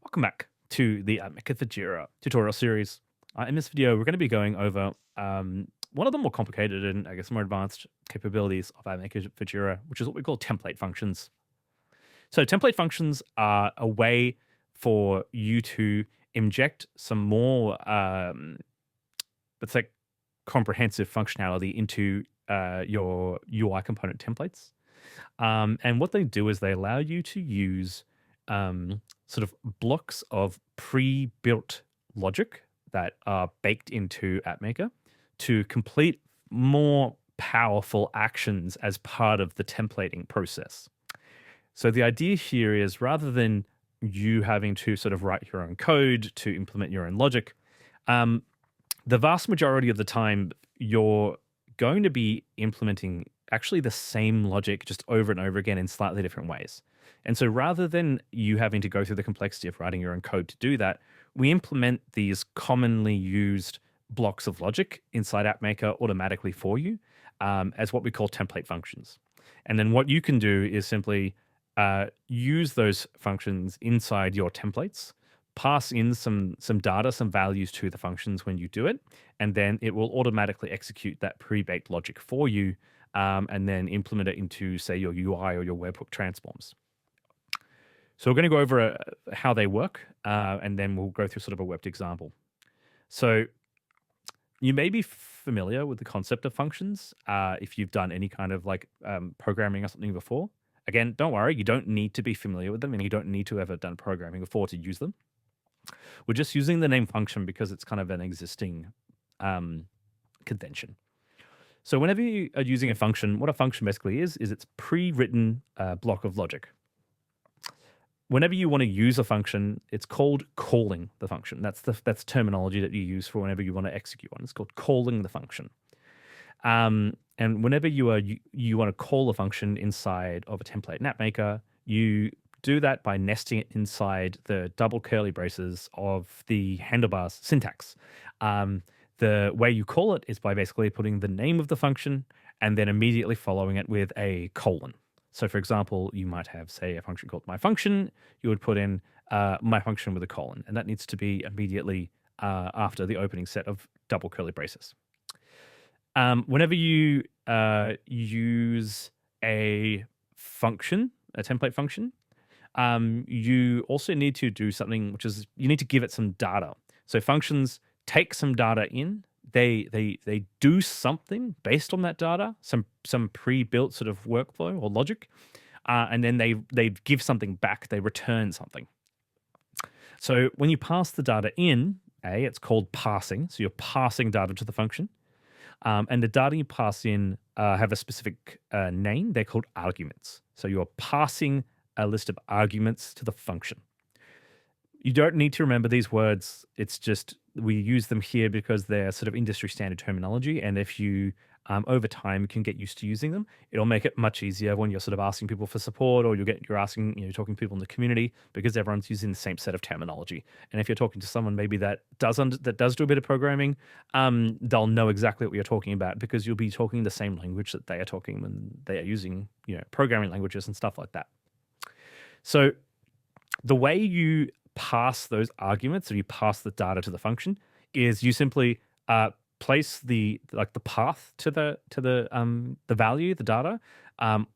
Welcome back to the Maker for Jira tutorial series. In this video, we're going to be going over one of the more complicated and I guess more advanced capabilities of Maker for Jira, which is what we call template functions. So template functions are a way for you to inject some more, let's say, comprehensive functionality into your UI component templates. And what they do is they allow you to use sort of blocks of pre-built logic that are baked into AppMaker to complete more powerful actions as part of the templating process. So the idea here is rather than you having to sort of write your own code to implement your own logic, the vast majority of the time you're going to be implementing actually the same logic just over and over again in slightly different ways. And so rather than you having to go through the complexity of writing your own code to do that, we implement these commonly used blocks of logic inside AppMaker automatically for you as what we call template functions. And then what you can do is simply use those functions inside your templates, pass in some data, some values to the functions when you do it, and then it will automatically execute that pre-baked logic for you and then implement it into, say, your UI or your webhook transforms. So we're going to go over how they work, and then we'll go through sort of a webbed example. So you may be familiar with the concept of functions if you've done any kind of like programming or something before. Again, don't worry, you don't need to be familiar with them and you don't need to have ever done programming before to use them. We're just using the name function because it's kind of an existing convention. So whenever you are using a function, what a function basically is it's pre-written block of logic. Whenever you want to use a function, it's called calling the function. That's terminology that you use for whenever you want to execute one. It's called calling the function. And whenever you want to call a function inside of a template in AppMaker, you do that by nesting it inside the double curly braces of the handlebars syntax. The way you call it is by basically putting the name of the function and then immediately following it with a colon. So for example, you might have, say, a function called myFunction. You would put in myFunction with a colon, and that needs to be immediately after the opening set of double curly braces. Whenever you use a function, a template function, you also need to do something, which is you need to give it some data. So functions take some data in. They do something based on that data, some pre-built sort of workflow or logic, and then they give something back. They return something. So when you pass the data in, it's called passing. So you're passing data to the function, and the data you pass in have a specific name. They're called arguments. So you're passing a list of arguments to the function. You don't need to remember these words. It's just we use them here because they're sort of industry standard terminology. And if you, over time, can get used to using them, it'll make it much easier when you're sort of asking people for support or you're asking, talking to people in the community because everyone's using the same set of terminology. And if you're talking to someone maybe that does do a bit of programming, they'll know exactly what you're talking about because you'll be talking the same language that they are talking when they are using, programming languages and stuff like that. So the way you pass those arguments, or you pass the data to the function, is you simply place the path to the value, the data,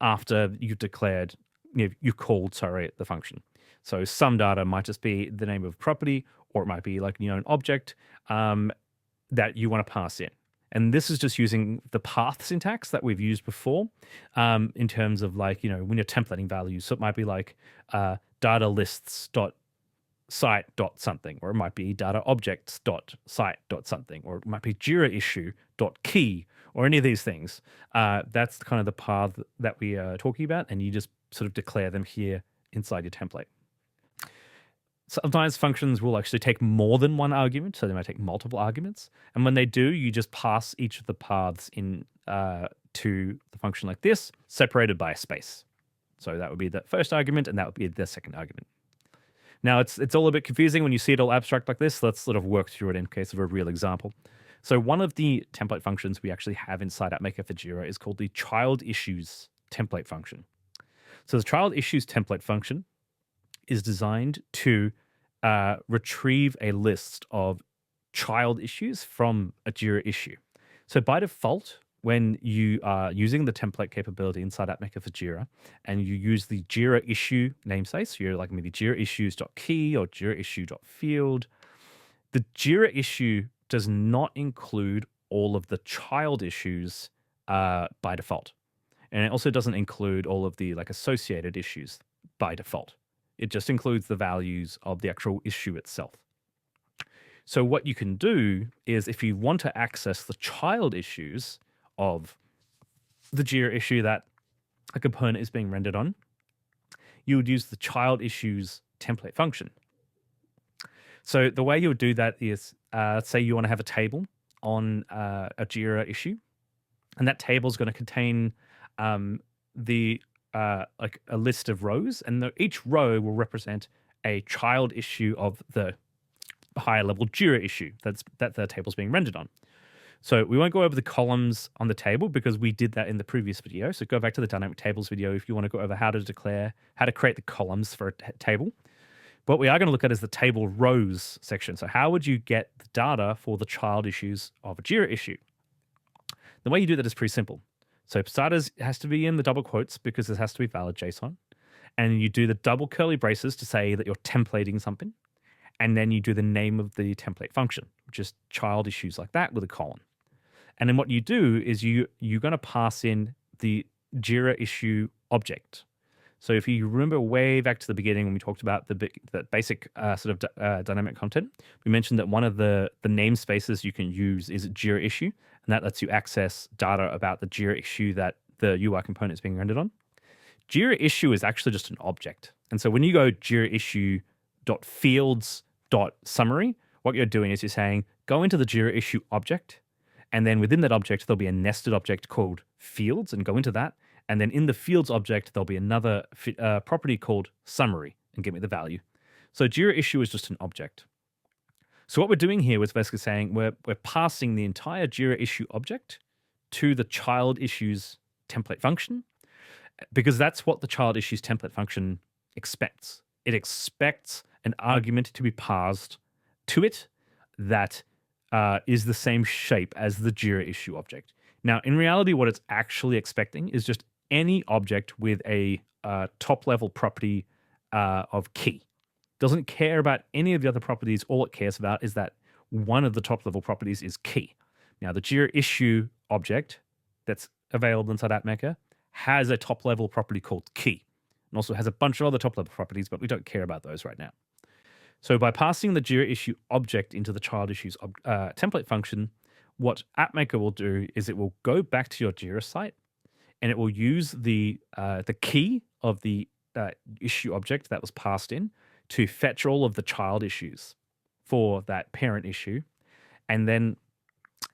after you've declared you've called the function. So some data might just be the name of property, or it might be like an object that you want to pass in. And this is just using the path syntax that we've used before in terms of when you're templating values. So it might be like data lists dot site dot something, or it might be data objects dot site dot something, or it might be Jira issue dot key, or any of these things. That's kind of the path that we are talking about, and you just sort of declare them here inside your template. Sometimes functions will actually take more than one argument, so they might take multiple arguments. And when they do, you just pass each of the paths in to the function like this, separated by a space. So that would be the first argument, and that would be the second argument. Now, it's all a bit confusing when you see it all abstract like this. Let's sort of work through it in case of a real example. So one of the template functions we actually have inside AppMaker for Jira is called the childIssues template function. So the childIssues template function is designed to retrieve a list of child issues from a Jira issue. So by default, when you are using the template capability inside AppMaker for Jira, and you use the Jira issue namespace, so you're like maybe Jira issues.key or Jira issue.field, the Jira issue does not include all of the child issues by default. And it also doesn't include all of the like associated issues by default. It just includes the values of the actual issue itself. So what you can do is if you want to access the child issues of the Jira issue that a component is being rendered on, you would use the child issues template function. So the way you would do that is, let's say you want to have a table on a Jira issue, and that table is going to contain like a list of rows, and each row will represent a child issue of the higher level Jira issue that the table's being rendered on. So we won't go over the columns on the table because we did that in the previous video. So go back to the dynamic tables video if you want to go over how to create the columns for a table. What we are going to look at is the table rows section. So how would you get the data for the child issues of a Jira issue? The way you do that is pretty simple. So starters has to be in the double quotes because this has to be valid JSON. And you do the double curly braces to say that you're templating something. And then you do the name of the template function, which is child issues like that with a colon. And then what you do is you're going to pass in the Jira issue object. So if you remember way back to the beginning when we talked about the basic sort of dynamic content, we mentioned that one of the namespaces you can use is Jira issue, and that lets you access data about the Jira issue that the UI component is being rendered on. Jira issue is actually just an object. And so when you go Jira issue.fields.summary, what you're doing is you're saying, go into the Jira issue object, and then within that object, there'll be a nested object called fields, and go into that. And then in the fields object, there'll be another property called summary, and give me the value. So Jira issue is just an object. So what we're doing here was basically saying we're passing the entire Jira issue object to the child issues template function, because that's what the child issues template function expects. It expects an argument to be passed to it that is the same shape as the Jira issue object. Now, in reality, what it's actually expecting is just any object with a top-level property of key. Doesn't care about any of the other properties. All it cares about is that one of the top-level properties is key. Now, the Jira issue object that's available inside AppMaker has a top-level property called key, and also has a bunch of other top-level properties, but we don't care about those right now. So by passing the Jira issue object into the child issues template function, what AppMaker will do is it will go back to your Jira site, and it will use the key of the issue object that was passed in to fetch all of the child issues for that parent issue, and then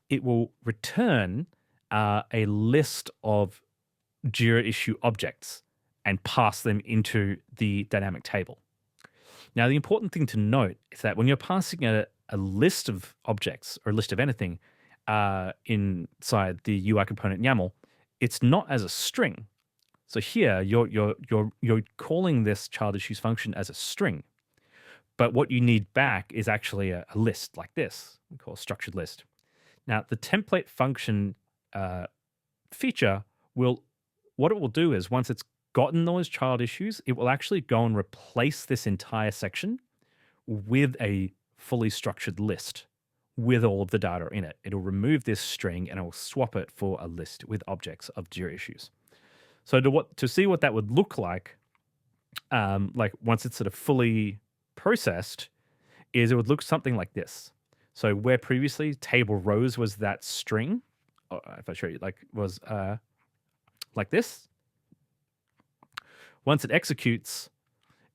it will return a list of Jira issue objects and pass them into the dynamic table. Now, the important thing to note is that when you're passing a list of objects or a list of anything inside the UI component YAML, it's not as a string. So here you're calling this child issues function as a string, but what you need back is actually a list like this. We call a structured list. Now, the template function feature what it will do is once it's gotten those child issues, it will actually go and replace this entire section with a fully structured list with all of the data in it. It'll remove this string and it will swap it for a list with objects of Jira issues. So to see what that would look like once it's sort of fully processed, is it would look something like this. So where previously table rows was that string, if I show you, was like this. Once it executes,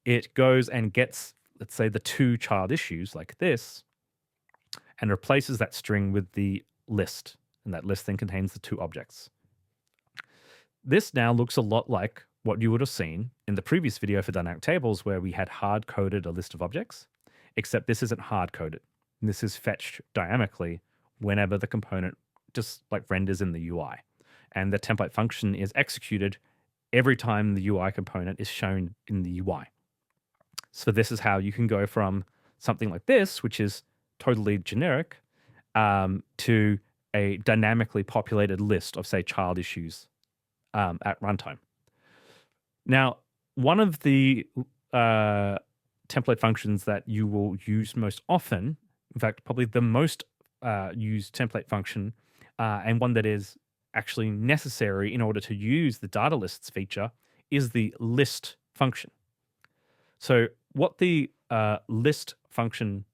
it goes and gets, let's say, the two child issues like this, and replaces that string with the list. And that list then contains the two objects. This now looks a lot like what you would have seen in the previous video for dynamic tables, where we had hard-coded a list of objects, except this isn't hard-coded. This is fetched dynamically whenever the component just renders in the UI. And the template function is executed every time the UI component is shown in the UI. So this is how you can go from something like this, which is totally generic, to a dynamically populated list of, say, child issues at runtime. Now, one of the template functions that you will use most often, in fact, probably the most used template function, and one that is actually necessary in order to use the data lists feature, is the list function. So what the list function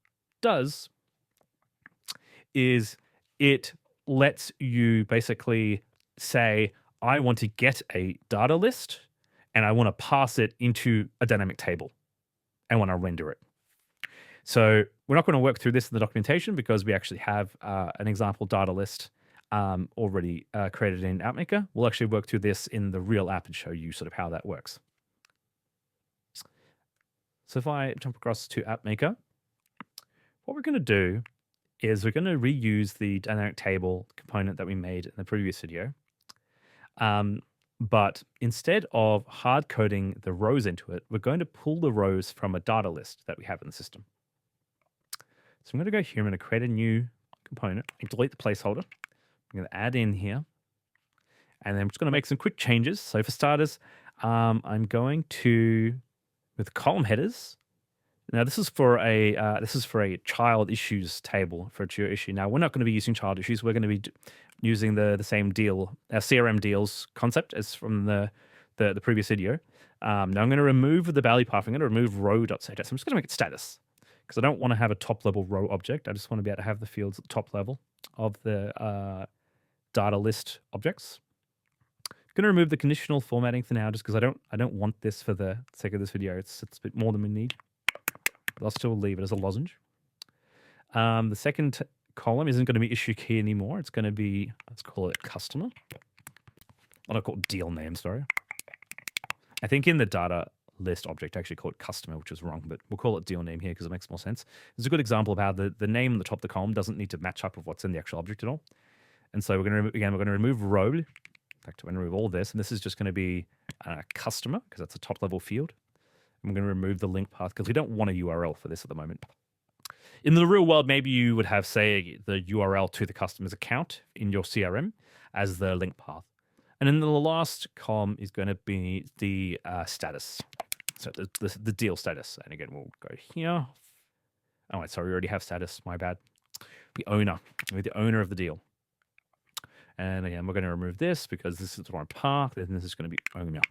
does is it lets you basically say, I want to get a data list and I want to pass it into a dynamic table and want to render it. So we're not going to work through this in the documentation because we actually have an example data list already created in AppMaker. We'll actually work through this in the real app and show you sort of how that works. So if I jump across to AppMaker, what we're going to do is we're going to reuse the dynamic table component that we made in the previous video. But instead of hard coding the rows into it, we're going to pull the rows from a data list that we have in the system. So I'm going to go here. I'm going to create a new component and delete the placeholder. I'm going to add in here. And then I'm just going to make some quick changes. So for starters, I'm going to, with column headers. Now this is for a child issues table for a Jira issue. Now we're not going to be using child issues. We're going to be using the same deal, CRM deals concept as from the previous video. Now I'm going to remove the value path. I'm going to remove row.status. I'm just going to make it status because I don't want to have a top level row object. I just want to be able to have the fields at the top level of the data list objects. I'm going to remove the conditional formatting for now just because I don't want this for the sake of this video. It's a bit more than we need. But I'll still leave it as a lozenge. The second column isn't going to be issue key anymore. It's going to be, let's call it customer. What I call deal name, sorry. I think in the data list object, I actually call it customer, which is wrong, but we'll call it deal name here because it makes more sense. It's a good example of how the name at the top of the column doesn't need to match up with what's in the actual object at all. And so we're going to remove row. In fact, we're going to remove all this, and this is just going to be customer because that's a top level field. I'm going to remove the link path because we don't want a URL for this at the moment. In the real world, maybe you would have, say, the URL to the customer's account in your CRM as the link path. And then the last column is going to be the status. So the deal status. And again, we'll go here. Oh, wait, sorry, we already have status. My bad. The owner. We're the owner of the deal. And again, we're going to remove this because this is the wrong path. And this is going to be owner.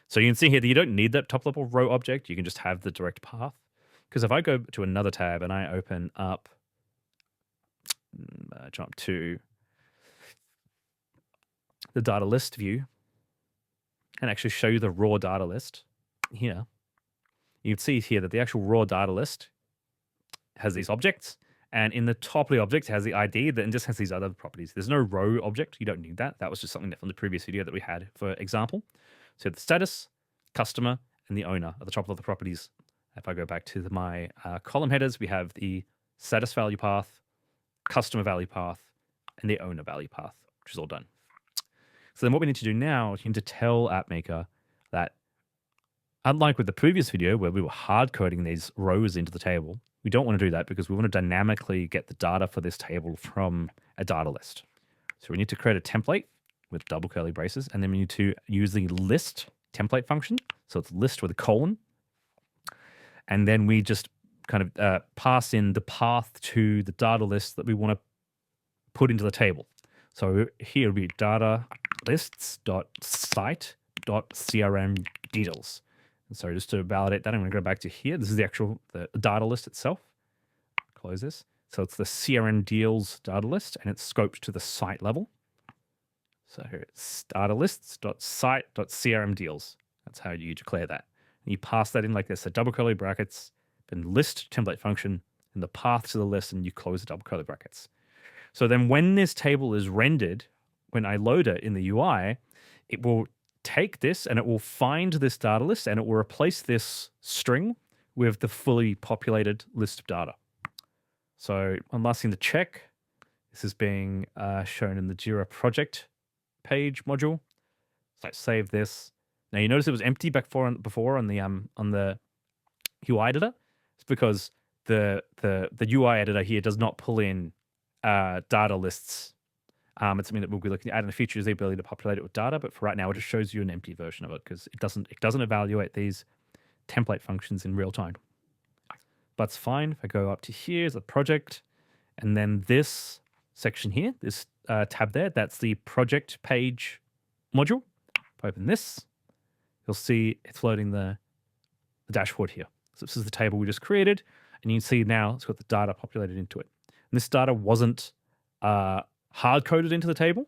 So you can see here that you don't need that top level row object. You can just have the direct path. Because if I go to another tab and I open up, jump to the data list view and actually show you the raw data list here, you can see here that the actual raw data list has these objects. And in the top of the object has the ID that just has these other properties. There's no row object. You don't need that. That was just something from the previous video that we had for example. So the status, customer, and the owner at the top of the properties. If I go back to my column headers, we have the status value path, customer value path, and the owner value path, which is all done. So then what we need to do now is we need to tell AppMaker that unlike with the previous video where we were hard coding these rows into the table, we don't want to do that because we want to dynamically get the data for this table from a data list. So we need to create a template with double curly braces, and then we need to use the list template function. So it's list with a colon. And then we just kind of pass in the path to the data list that we want to put into the table. So here will be data lists.site.crm details. And so just to validate that, I'm going to go back to here. This is the actual the data list itself. Close this. So it's the CRM deals data list, and it's scoped to the site level. So here it's data lists.site.crm deals. That's how you declare that. And you pass that in like this, so double curly brackets, then list template function, and the path to the list, and you close the double curly brackets. So then when this table is rendered, when I load it in the UI, it will take this and it will find this data list and it will replace this string with the fully populated list of data. So one last thing to check. This is being shown in the Jira project page module. So save this. Now you notice it was empty before on the UI editor. It's because the UI editor here does not pull in data lists. It's something that we'll be looking at in the future, is the ability to populate it with data. But for right now, it just shows you an empty version of it because it doesn't evaluate these template functions in real time. But it's fine. If I go up to here, is the project, and then this section here, this tab there, that's the project page module. If I open this, you'll see it's loading the dashboard here. So this is the table we just created, and you can see now it's got the data populated into it. And this data wasn't hard-coded into the table,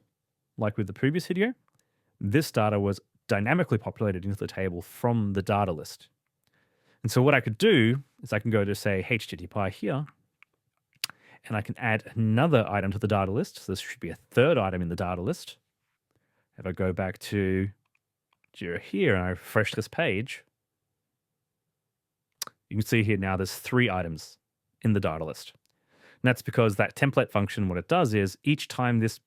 like with the previous video. This data was dynamically populated into the table from the data list. And so what I could do is I can go to, say, HTTP here, and I can add another item to the data list. So this should be a third item in the data list. If I go back to Jira here and I refresh this page, you can see here now there's 3 items in the data list. And that's because that template function, what it does is each time this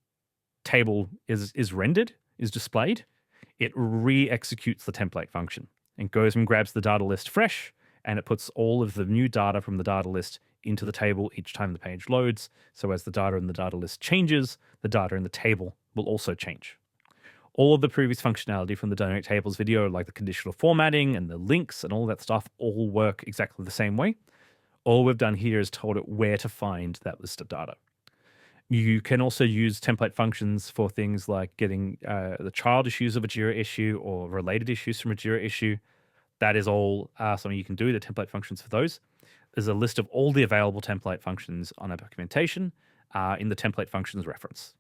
table is rendered, is displayed, it re-executes the template function and goes and grabs the data list fresh, and it puts all of the new data from the data list into the table each time the page loads. So as the data in the data list changes, the data in the table will also change. All of the previous functionality from the dynamic tables video, like the conditional formatting and the links and all that stuff, all work exactly the same way. All we've done here is told it where to find that list of data. You can also use template functions for things like getting the child issues of a Jira issue or related issues from a Jira issue. That is all something you can do, the template functions for those. There's a list of all the available template functions on our documentation in the template functions reference.